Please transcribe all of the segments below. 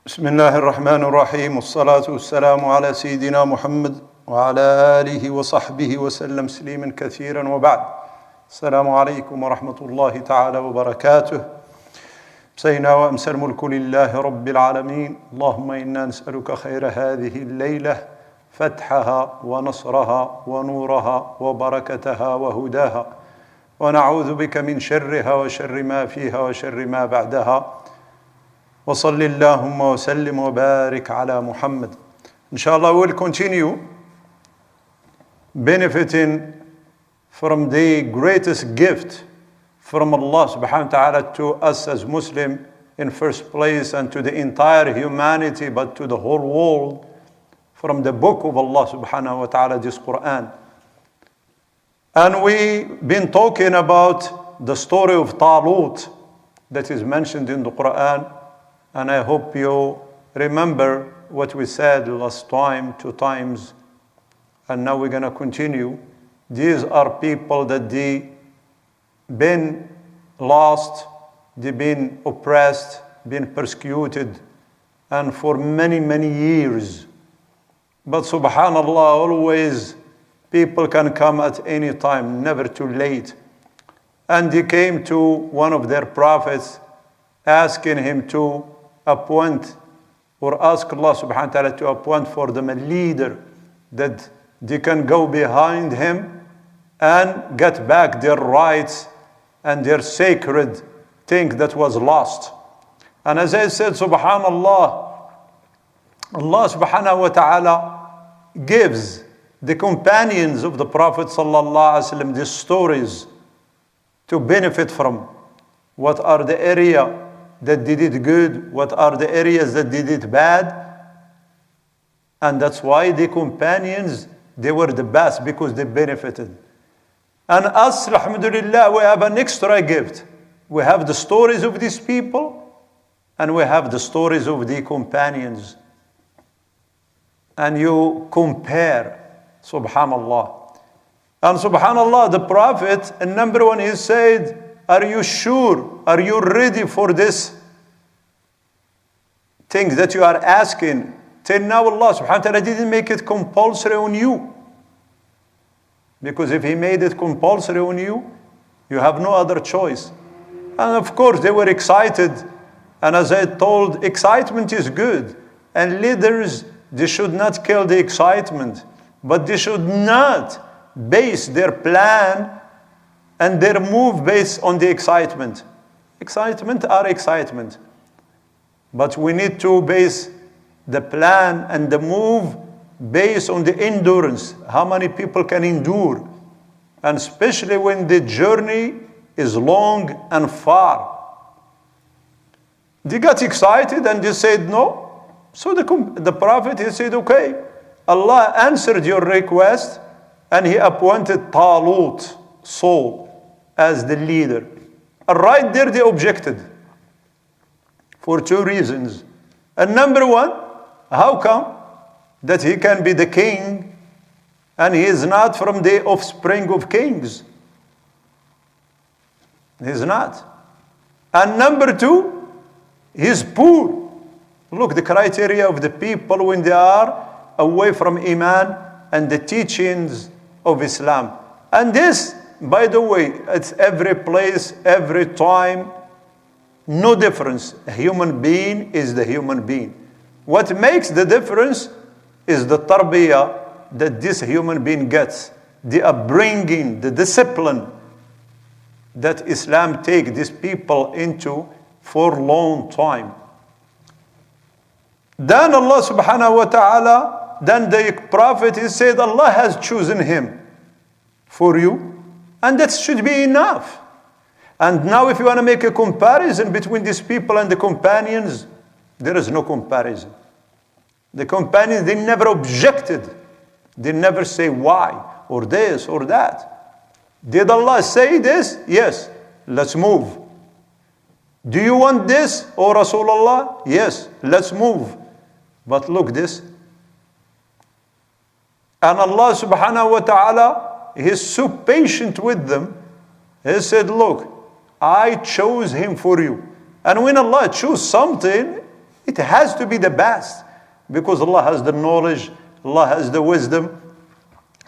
بسم الله الرحمن الرحيم والصلاة والسلام على سيدنا محمد وعلى آله وصحبه وسلم تسليما كثيرا وبعد. السلام عليكم ورحمة الله تعالى وبركاته. أمسينا وأمسى الملك لله رب العالمين. اللهم إنا نسألك خير هذه الليلة، فتحها ونصرها ونورها وبركتها وهداها، ونعوذ بك من شرها وشر ما فيها وشر ما بعدها. وصل اللهم وسلم وبارك على محمد. Inshallah, we'll continue benefiting from the greatest gift from Allah subhanahu wa ta'ala to us as Muslim in first place, and to the entire humanity, but to the whole world, from the book of Allah subhanahu wa ta'ala, this Quran. And we've been talking about the story of Talut that is mentioned in the Quran. And I hope you remember what we said last time, 2 times. And now we're going to continue. These are people that they been lost, they've been oppressed, been persecuted, and for many, many years. But subhanallah, always people can come at any time, never too late. And they came to one of their prophets, asking him to appoint or ask Allah subhanahu wa ta'ala to appoint for them a leader that they can go behind him and get back their rights and their sacred thing that was lost. And as I said, subhanallah, Allah subhanahu wa ta'ala gives the companions of the Prophet sallallahu alaihi wasallam these stories to benefit from. What are the area that they did good, what are the areas that they did bad. And that's why the companions, they were the best, because they benefited. And us, alhamdulillah, we have an extra gift. We have the stories of these people, and we have the stories of the companions. And you compare, subhanallah. And subhanallah, the Prophet, and number one, he said, are you sure? Are you ready for this thing that you are asking? Till now, Allah subhanahu wa ta'ala didn't make it compulsory on you. Because if He made it compulsory on you, you have no other choice. And of course, they were excited. And as I told, excitement is good. And leaders, they should not kill the excitement. But they should not base their plan and their move based on the excitement. Excitement are excitement. But we need to base the plan and the move based on the endurance. How many people can endure? And especially when the journey is long and far. They got excited and they said no. So the Prophet, he said, okay, Allah answered your request, and He appointed Talut, Saul, as the leader. And right there they objected for 2 reasons. And number one, how come that he can be the king and he is not from the offspring of kings? He's not. And number 2, he's poor. Look, the criteria of the people when they are away from Iman and the teachings of Islam. And this, by the way, it's every place, every time, no difference. A human being is the human being. What makes the difference is the tarbiyah that this human being gets, the upbringing, the discipline that Islam takes these people into for a long time. Then Allah subhanahu wa ta'ala, then the Prophet, he said, Allah has chosen him for you. And that should be enough. And now if you want to make a comparison between these people and the companions, there is no comparison. The companions, they never objected. They never say why, or this, or that. Did Allah say this? Yes, let's move. Do you want this, O Rasulullah? Yes, let's move. But look this. And Allah subhanahu wa ta'ala, He's so patient with them. He said, look, I chose him for you. And when Allah chose something, It has to be the best because Allah has the knowledge, Allah has the wisdom,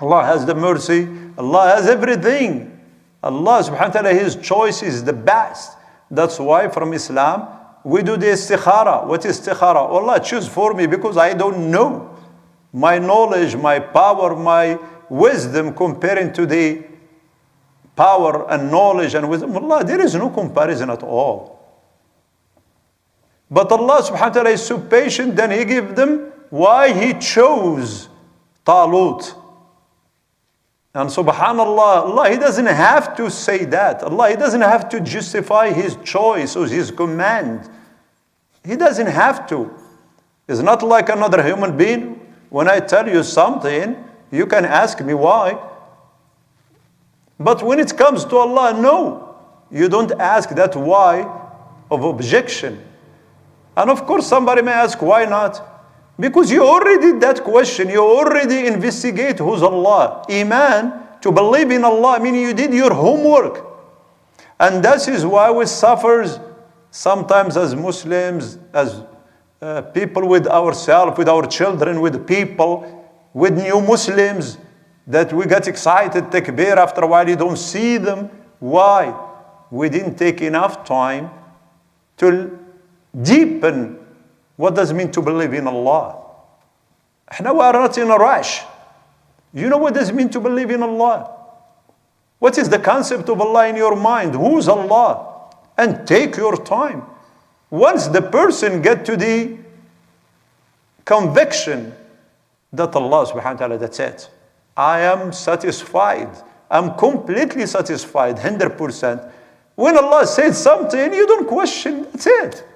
Allah has the mercy, Allah has everything. Allah subhanahu wa ta'ala, His choice is the best. That's why from Islam, we do the istikhara. What is istikhara? Allah, choose for me because I don't know. My knowledge, my power, my wisdom comparing to the power and knowledge and wisdom, Allah, there is no comparison at all. But Allah subhanahu wa ta'ala is so patient, then He gave them why He chose Talut. And subhanallah, Allah, He doesn't have to say that. Allah, He doesn't have to justify His choice or His command. He doesn't have to. It's not like another human being. When I tell you something, you can ask me why. But when it comes to Allah, no. You don't ask that why of objection. And of course, somebody may ask, why not? Because you already did that question. You already investigate who's Allah. Iman, to believe in Allah, meaning you did your homework. And that is why we suffer sometimes as Muslims, as people with ourselves, with our children, with people, with new Muslims, that we get excited, takbir, after a while you don't see them. Why? We didn't take enough time to deepen what does it mean to believe in Allah. احنا we are not in a rush. You know what does it mean to believe in Allah? What is the concept of Allah in your mind? Who's Allah? And take your time. Once the person get to the conviction that Allah subhanahu wa ta'ala, that's it. I am satisfied. I'm completely satisfied, 100%. When Allah says something, you don't question, that's it.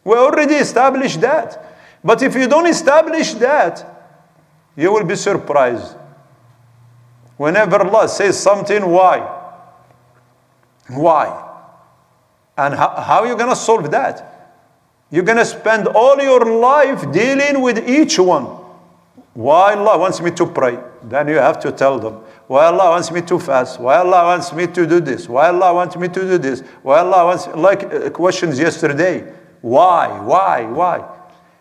We already established that. But if you don't establish that, you will be surprised. Whenever Allah says something, why? Why? And how are you going to solve that? You're going to spend all your life dealing with each one. Why Allah wants me to pray? Then you have to tell them. Why Allah wants me to fast? Why Allah wants me to do this? Why Allah wants me to do this? Why Allah wants, like questions yesterday. Why?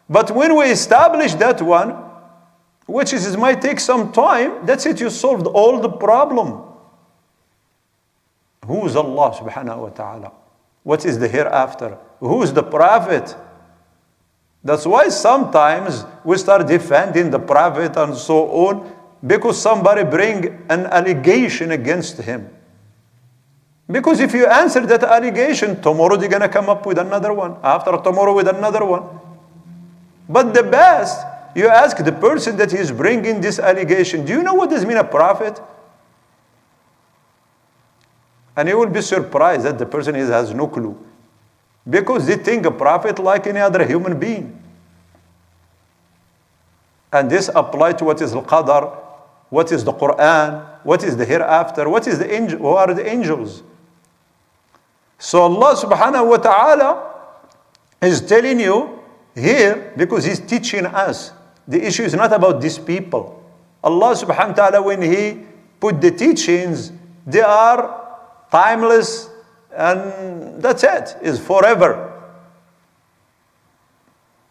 But when we establish that one, which is, it might take some time, that's it, you solved all the problem. Who is Allah subhanahu wa ta'ala? What is the hereafter? Who is the prophet? That's why sometimes we start defending the prophet and so on, because somebody bring an allegation against him. Because if you answer that allegation, tomorrow they're going to come up with another one. After tomorrow with another one. But the best, you ask the person that is bringing this allegation, do you know what does mean a prophet? And you will be surprised that the person has no clue. Because they think a prophet like any other human being. And this applies to what is al-Qadar, what is the Quran, what is the hereafter, what is the angel, who are the angels. So Allah subhanahu wa ta'ala is telling you here, because He's teaching us. The issue is not about these people. Allah subhanahu wa ta'ala, when He put the teachings, they are timeless, and that's it, is forever.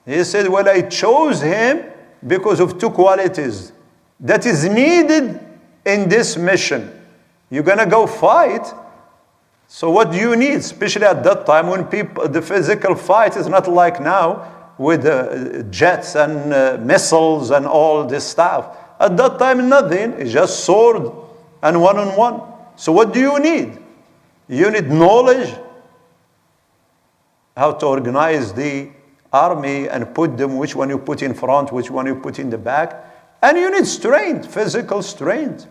He said, well, I chose him because of two qualities that is needed in this mission. You're going to go fight. So what do you need? Especially at that time when people, the physical fight is not like now with jets and missiles and all this stuff. At that time, nothing. It's just sword and one-on-one. So what do you need? You need knowledge, how to organize the army and put them, which one you put in front, which one you put in the back. And you need strength, physical strength.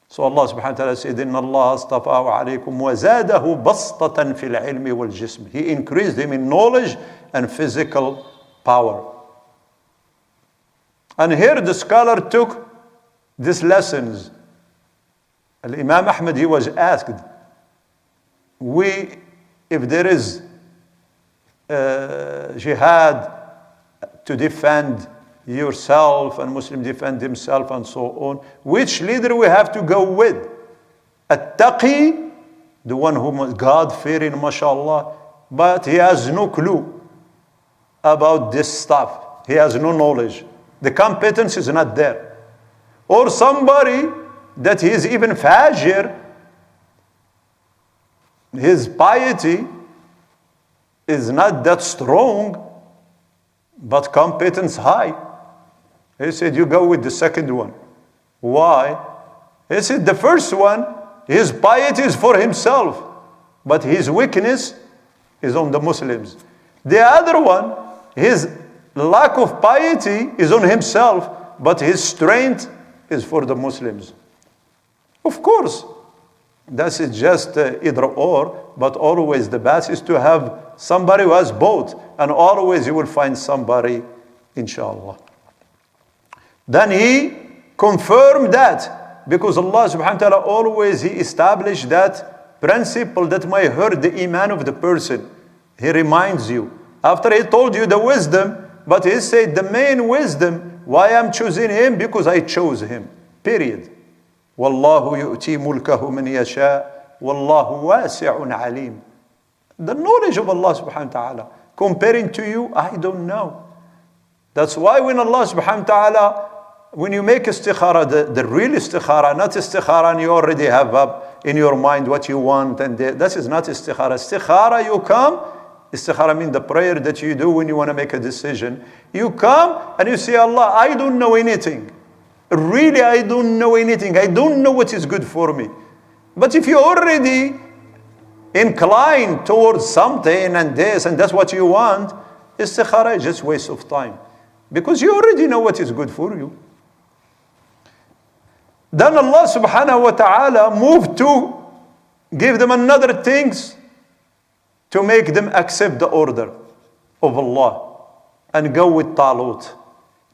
So Allah subhanahu wa ta'ala said, إِنَّ اللَّهَ اصْطَفَاهُ عَلَيْكُمْ وَزَادَهُ بَسْطَةً فِي الْعِلْمِ وَالْجِسْمِ. He increased him in knowledge and physical power. And here the scholar took these lessons. Imam Ahmad, he was asked, if there is jihad to defend yourself and Muslim defend himself and so on, which leader we have to go with? At-taqi, the one who is God-fearing, mashallah, but he has no clue. about this stuff. He has no knowledge. The competence is not there. Or somebody that is even fajir, his piety is not that strong, but competence high. He said, you go with the second one. Why? He said, the first one, his piety is for himself, but his weakness is on the Muslims. The other one, his lack of piety is on himself, but his strength is for the Muslims. Of course, that's just either or, but always the best is to have somebody who has both, and always you will find somebody, inshallah. Then he confirmed that, because Allah subhanahu wa ta'ala always he established that principle that might hurt the iman of the person. He reminds you. After he told you the wisdom, but he said the main wisdom, why I'm choosing him? Because I chose him. Period. Wallahu yu'ti mulkahu man yasha, wallahu wasi'un alim. The knowledge of Allah subhanahu wa ta'ala. Comparing to you, I don't know. That's why when Allah subhanahu wa ta'ala, when you make istikhara, the real istikhara, not istikhara and you already have up in your mind what you want, and that is not istikhara. Istikhara, you come, istikhara means the prayer that you do when you want to make a decision. You come and you say, Allah, I don't know anything. Really, I don't know anything. I don't know what is good for me. But if you already inclined towards something and this and that's what you want, istikhara is just waste of time. Because you already know what is good for you. Then Allah subhanahu wa ta'ala moved to give them another things to make them accept the order of Allah and go with Talut.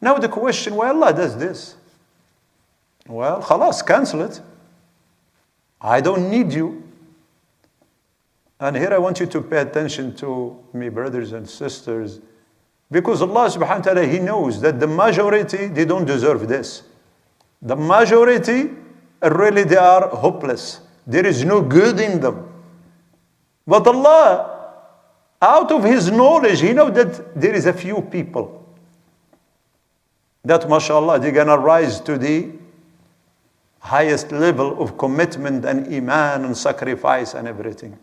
Now the question, why Allah does this? Well, khalas, cancel it. I don't need you. And here I want you to pay attention to me, brothers and sisters, because Allah subhanahu wa ta'ala, He knows that the majority, they don't deserve this. The majority, really they are hopeless. There is no good in them. But Allah, out of His knowledge, He knows that there is a few people that, mashallah, they're going to rise to the highest level of commitment and iman and sacrifice and everything.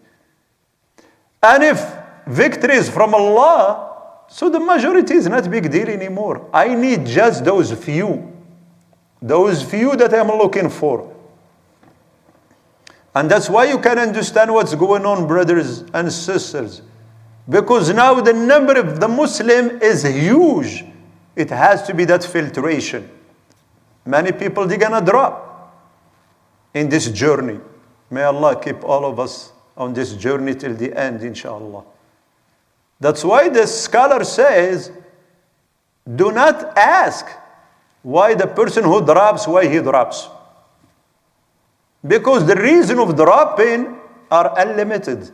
And if victory is from Allah, so the majority is not a big deal anymore. I need just those few that I'm looking for. And that's why you can understand what's going on, brothers and sisters. Because now the number of the Muslim is huge. It has to be that filtration. Many people, they're going to drop in this journey. May Allah keep all of us on this journey till the end, inshallah. That's why the scholar says, do not ask why the person who drops, why he drops. Because the reason of dropping are unlimited.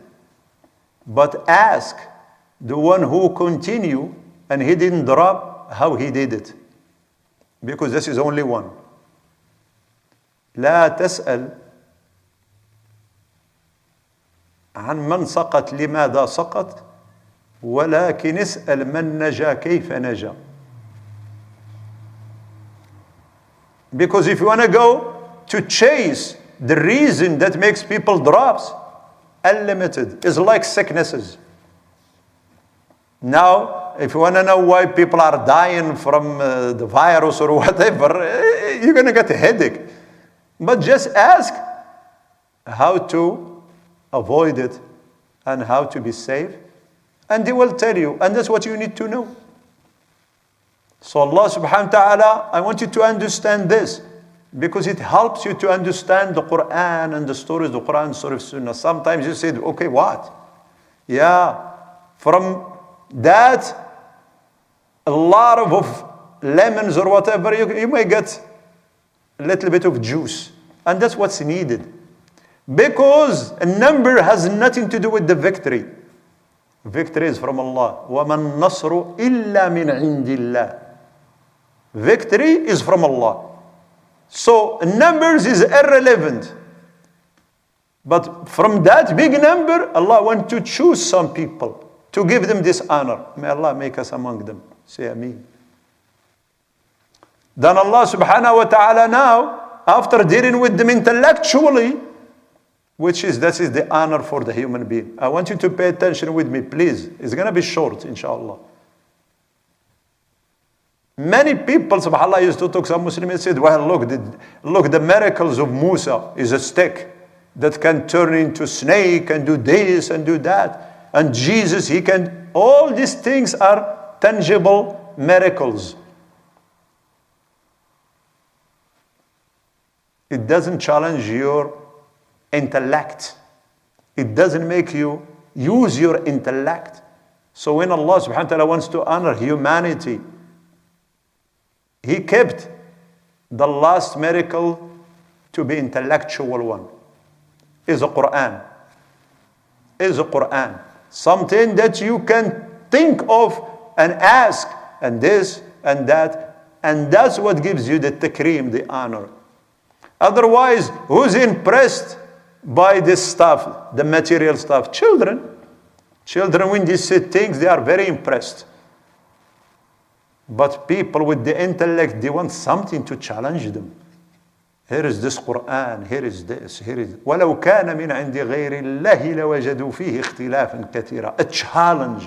But ask the one who continue and he didn't drop, how he did it. Because this is only one. لا تسأل عن من سقط لماذا سقط ولكن اسأل من نجا كيف نجا. Because if you want to go to chase the reason that makes people drops, unlimited. It's like sicknesses. Now, if you want to know why people are dying from the virus or whatever, you're going to get a headache. But just ask how to avoid it and how to be safe, and they will tell you, and that's what you need to know. So Allah subhanahu wa ta'ala, I want you to understand this, because it helps you to understand the Quran and the stories of the Quran, stories of Sunnah. Sometimes you say, okay, what? Yeah, from that, a lot of lemons or whatever, you may get a little bit of juice. And that's what's needed. Because a number has nothing to do with the victory. Victory is from Allah. وَمَا النَّصْرُ إِلَّا مِنْ عِنْدِ اللَّهِ. Victory is from Allah. So numbers is irrelevant. But from that big number, Allah wants to choose some people. to give them this honor. May Allah make us among them. Say Ameen. Then Allah subhanahu wa ta'ala now, after dealing with them intellectually, that is the honor for the human being. I want you to pay attention with me, please. It's going to be short, inshallah. Many people, subhanAllah, used to talk, some Muslims said, well, look, the miracles of Musa is a stick that can turn into snake and do this and do that. And Jesus, he can, all these things are tangible miracles. It doesn't challenge your intellect. It doesn't make you use your intellect. So when Allah subhanahu wa ta'ala wants to honor humanity, He kept the last miracle to be intellectual one. Is the Quran. Is the Quran. Something that you can think of and ask, and this and that, and that's what gives you the takreem, the honor. Otherwise, who's impressed by this stuff, the material stuff? Children. Children, when they see things, they are very impressed. But people with the intellect, they want something to challenge them. Here is this Quran, here is this, here is... وَلَوْ كَانَ مِنْ عِنْدِ غَيْرِ اللَّهِ لَوَجَدُوا فِيهِ اخْتِلَافًا كَثِيرًا. A challenge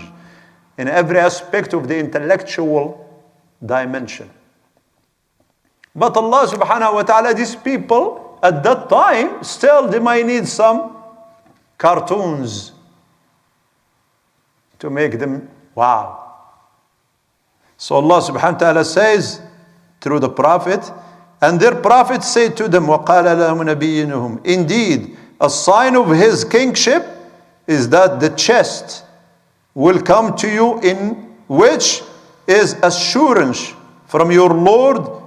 in every aspect of the intellectual dimension. But Allah subhanahu wa ta'ala, these people, at that time, still they might need some cartoons to make them wow. So Allah subhanahu wa ta'ala says through the Prophet, and their Prophet said to them, وَقَالَ لَهُمْ نَبِيُّهُمْ, indeed, a sign of his kingship is that the chest will come to you, in which is assurance from your Lord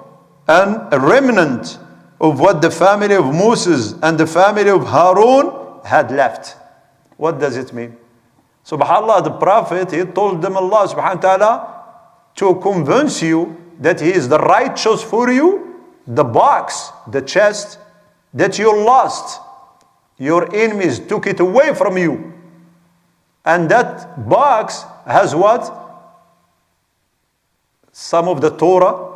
and a remnant of what the family of Moses and the family of Harun had left. What does it mean? SubhanAllah, the Prophet, he told them, Allah subhanahu wa ta'ala, to convince you that he is the right choice for you, the box, the chest that you lost, your enemies took it away from you. And that box has what? Some of the Torah,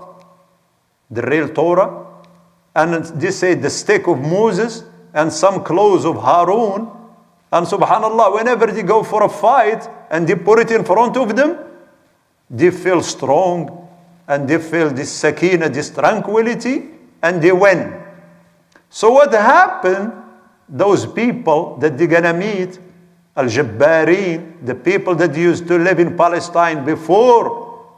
the real Torah, and they say the stick of Moses, and some clothes of Harun. And subhanAllah, whenever they go for a fight and they put it in front of them, they feel strong and they feel this sakina, this tranquility, and they win. So what happened? Those people that they're gonna meet, Al-Jabbareen, the people that used to live in Palestine before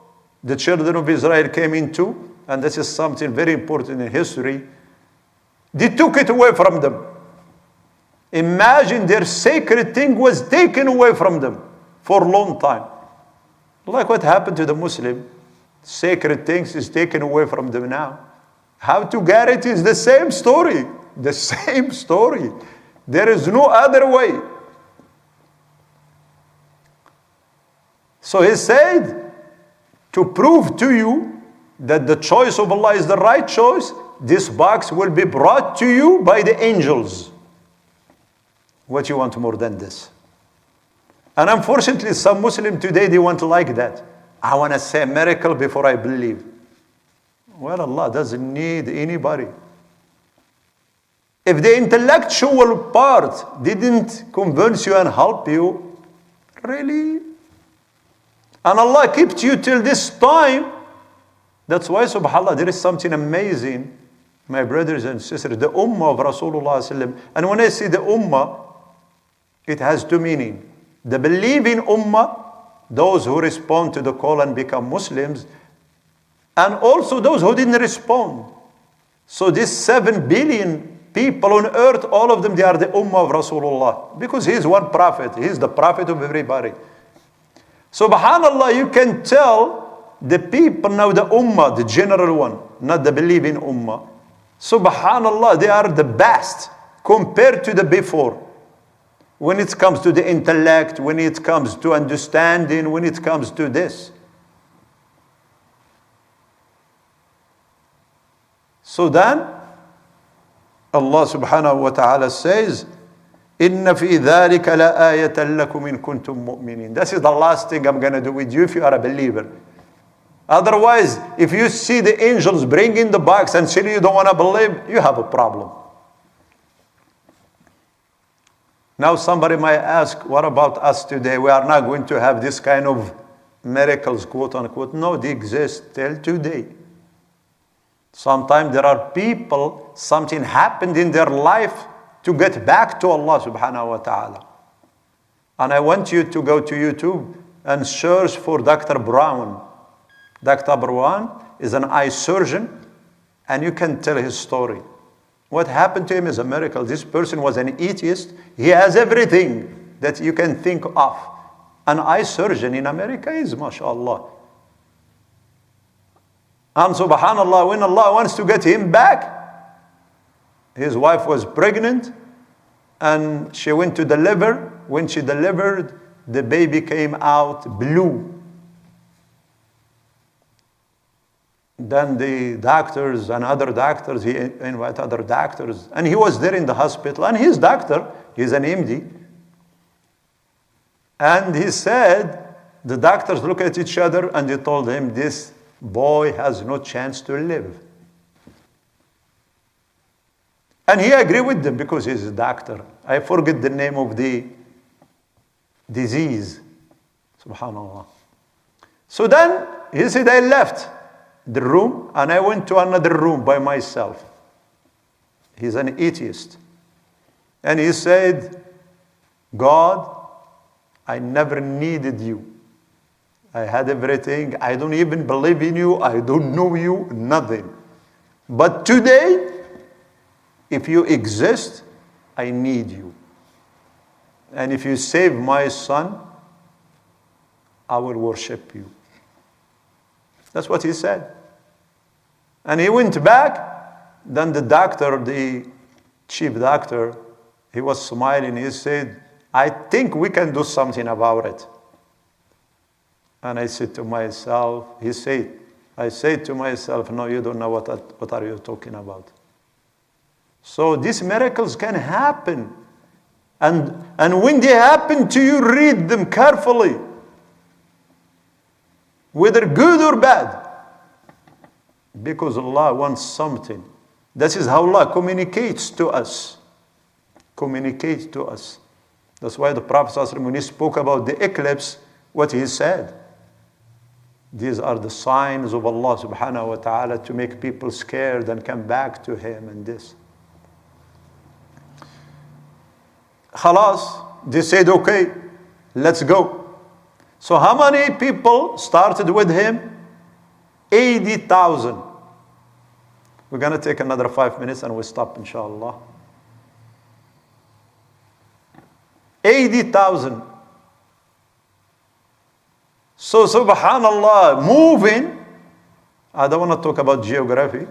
the children of Israel came into, and this is something very important in history, they took it away from them. Imagine their sacred thing was taken away from them for a long time. Like what happened to the Muslim. Sacred things is taken away from them now. How to get it is the same story. The same story. There is no other way. So he said, to prove to you that the choice of Allah is the right choice, this box will be brought to you by the angels. What you want more than this? And unfortunately, some Muslims today, they want like that. I want to say a miracle before I believe. Well, Allah doesn't need anybody. If the intellectual part didn't convince you and help you, really? And Allah kept you till this time. That's why, subhanAllah, there is something amazing, my brothers and sisters, the ummah of Rasulullah. And when I say the ummah, it has two meanings. The believing ummah, those who respond to the call and become Muslims, and also those who didn't respond. So these 7 billion people on earth, all of them, they are the ummah of Rasulullah. Because he is one prophet. He is the prophet of everybody. Subhanallah, you can tell the people now, the ummah, the general one, not the believing ummah. Subhanallah, they are the best compared to the before. When it comes to the intellect, when it comes to understanding, when it comes to this. So then, Allah subhanahu wa ta'ala says, إِنَّ فِي ذَلِكَ لَآيَةً لَكُمْ إِن كُنتُم مُؤْمِنِينَ. This is the last thing I'm going to do with you if you are a believer. Otherwise, if you see the angels bringing the box and say you don't want to believe, you have a problem. Now somebody might ask, what about us today? We are not going to have this kind of miracles, quote unquote. No, they exist till today. Sometimes there are people, something happened in their life to get back to Allah subhanahu wa ta'ala. And I want you to go to YouTube and search for Dr. Brown. Dr. Brown is an eye surgeon, and you can tell his story. What happened to him is a miracle. This person was an atheist. He has everything that you can think of. An eye surgeon in America is, mashallah. And subhanallah, when Allah wants to get him back, his wife was pregnant and she went to deliver. When she delivered, the baby came out blue. Then the doctors and other doctors, he invited other doctors, and he was there in the hospital, and his doctor, he's an MD, and he said, the doctors look at each other and they told him, this boy has no chance to live. And he agreed with them because he's a doctor. I forget the name of the disease. Subhanallah. So then he said, I left the room and I went to another room by myself. He's an atheist. And he said, God, I never needed you. I had everything. I don't even believe in you. I don't know you, nothing. But today, if you exist, I need you. And if you save my son, I will worship you. That's what he said. And he went back. Then the doctor, the chief doctor, he was smiling. He said, I think we can do something about it. And I said to myself, I said to myself, no, you don't know what are you talking about. So these miracles can happen. And when they happen to you, read them carefully. Whether good or bad. Because Allah wants something. This is how Allah communicates to us. Communicates to us. That's why the Prophet ﷺ, when he spoke about the eclipse, what he said. These are the signs of Allah subhanahu wa ta'ala to make people scared and come back to Him and this. Khalas, they said, okay, let's go. So how many people started with him? 80,000. We're going to take another 5 minutes and we'll stop, inshallah. 80,000. So subhanallah, moving, I don't want to talk about geography.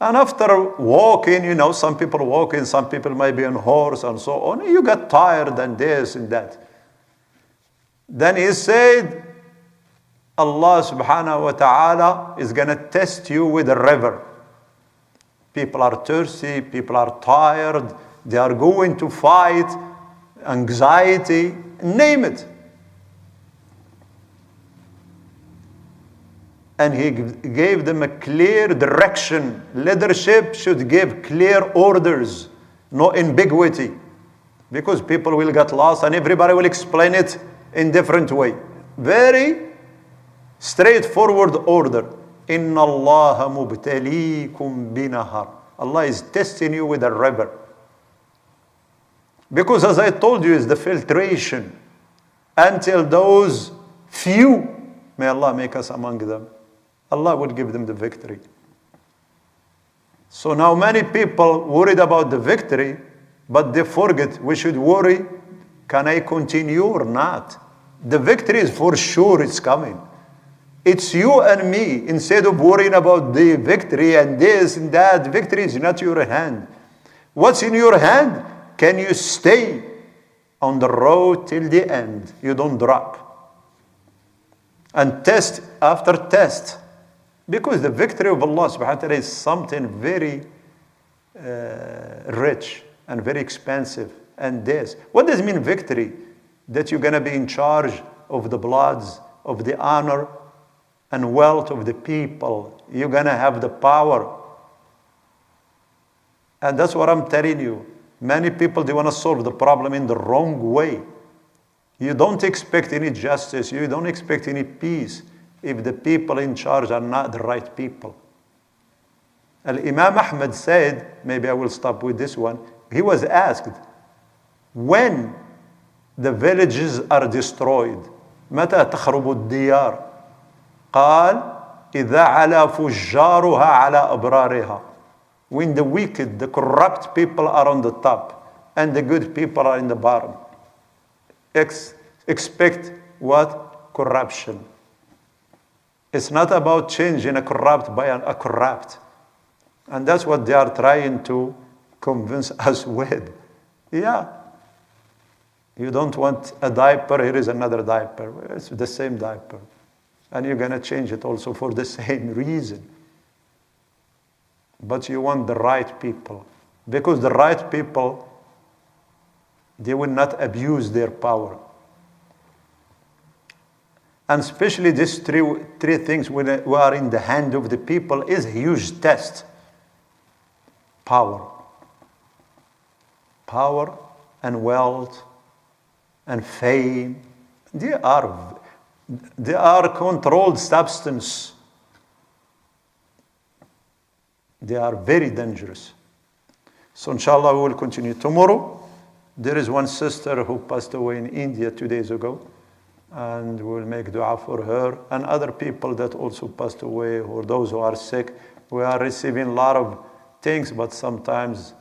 And after walking, some people walking, some people might be on horse and so on. You get tired and this and that. Then he said, Allah subhanahu wa ta'ala is going to test you with a river. People are thirsty, people are tired, they are going to fight, anxiety, name it. And he gave them a clear direction. Leadership should give clear orders, no ambiguity. Because people will get lost and everybody will explain it in different way. Very straightforward order. Inna Allah mubtalikum binahar. Allah is testing you with a river. Because as I told you, it's the filtration. Until those few, may Allah make us among them, Allah will give them the victory. So now many people worried about the victory, but they forget we should worry, can I continue or not? The victory is for sure, it's coming. It's you and me. Instead of worrying about the victory and this and that, victory is not your hand. What's in your hand? Can you stay on the road till the end? You don't drop. And test after test. Because the victory of Allah subhanahu wa ta'ala is something very rich and very expensive. and death. What does it mean victory? That you're going to be in charge of the bloods, of the honor and wealth of the people. You're going to have the power. And that's what I'm telling you. Many people, they want to solve the problem in the wrong way. You don't expect any justice. You don't expect any peace if the people in charge are not the right people. Imam Ahmad said, maybe I will stop with this one. He was asked, when the villages are destroyed, متى تخرب الديار؟ قال إذا علا فجارها على أبرارها. When the wicked, the corrupt people are on the top and the good people are in the bottom. Expect what? Corruption. It's not about changing a corrupt by a corrupt. And that's what they are trying to convince us with. Yeah. You don't want a diaper, here is another diaper. It's the same diaper. And you're going to change it also for the same reason. But you want the right people. Because the right people, they will not abuse their power. And especially these three things when we are in the hand of the people is a huge test. Power. Power and wealth and fame. They are controlled substance. They are very dangerous. So inshallah we will continue. Tomorrow, there is one sister who passed away in India 2 days ago. And we will make dua for her and other people that also passed away or those who are sick. We are receiving a lot of things, but sometimes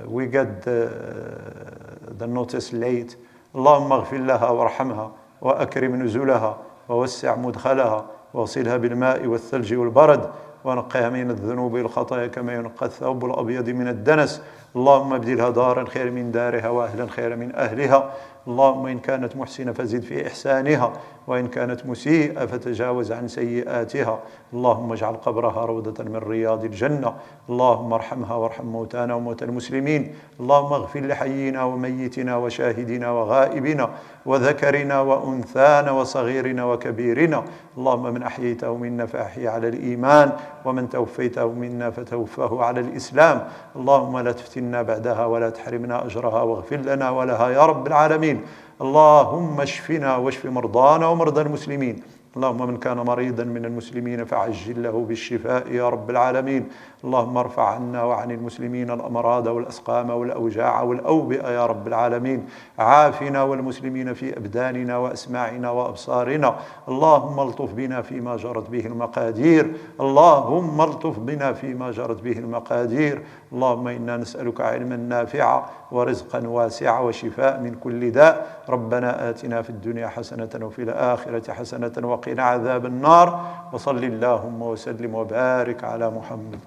we get the notice late. اللهم اغفر لها وارحمها وأكرم نزلها ووسع مدخلها واغسلها بالماء والثلج والبرد ونقها من الذنوب والخطايا كما ينقى الثوب الأبيض من الدنس. اللهم ابدلها دارا خير من دارها وأهلا خير من أهلها. اللهم إن كانت محسنة فزد في إحسانها وإن كانت مسيئة فتجاوز عن سيئاتها. اللهم اجعل قبرها روضة من رياض الجنة. اللهم ارحمها وارحم موتانا وموتى المسلمين. اللهم اغفر لحينا وميتنا وشاهدنا وغائبنا وذكرنا وأنثانا وصغيرنا وكبيرنا. اللهم من أحييته منا فأحيي على الإيمان ومن توفيته منا فتوفه على الإسلام. اللهم لا تفتنا بعدها ولا تحرمنا أجرها واغفر لنا ولها يا رب العالمين. اللهم اشفنا واشف مرضانا ومرضى المسلمين. اللهم من كان مريضا من المسلمين فعجل له بالشفاء يا رب العالمين. اللهم ارفع عنا وعن المسلمين الأمراض والأسقام والأوجاع والأوبئة يا رب العالمين. عافنا والمسلمين في أبداننا وأسماعنا وأبصارنا. اللهم الطف بنا فيما جرت به المقادير. اللهم الطف بنا فيما جرت به المقادير. اللهم إنا نسألك علما نافعا ورزقا واسعا وشفاء من كل داء. ربنا آتنا في الدنيا حسنة وفي الآخرة حسنة وقنا عذاب النار. وصل اللهم وسلم وبارك على محمد.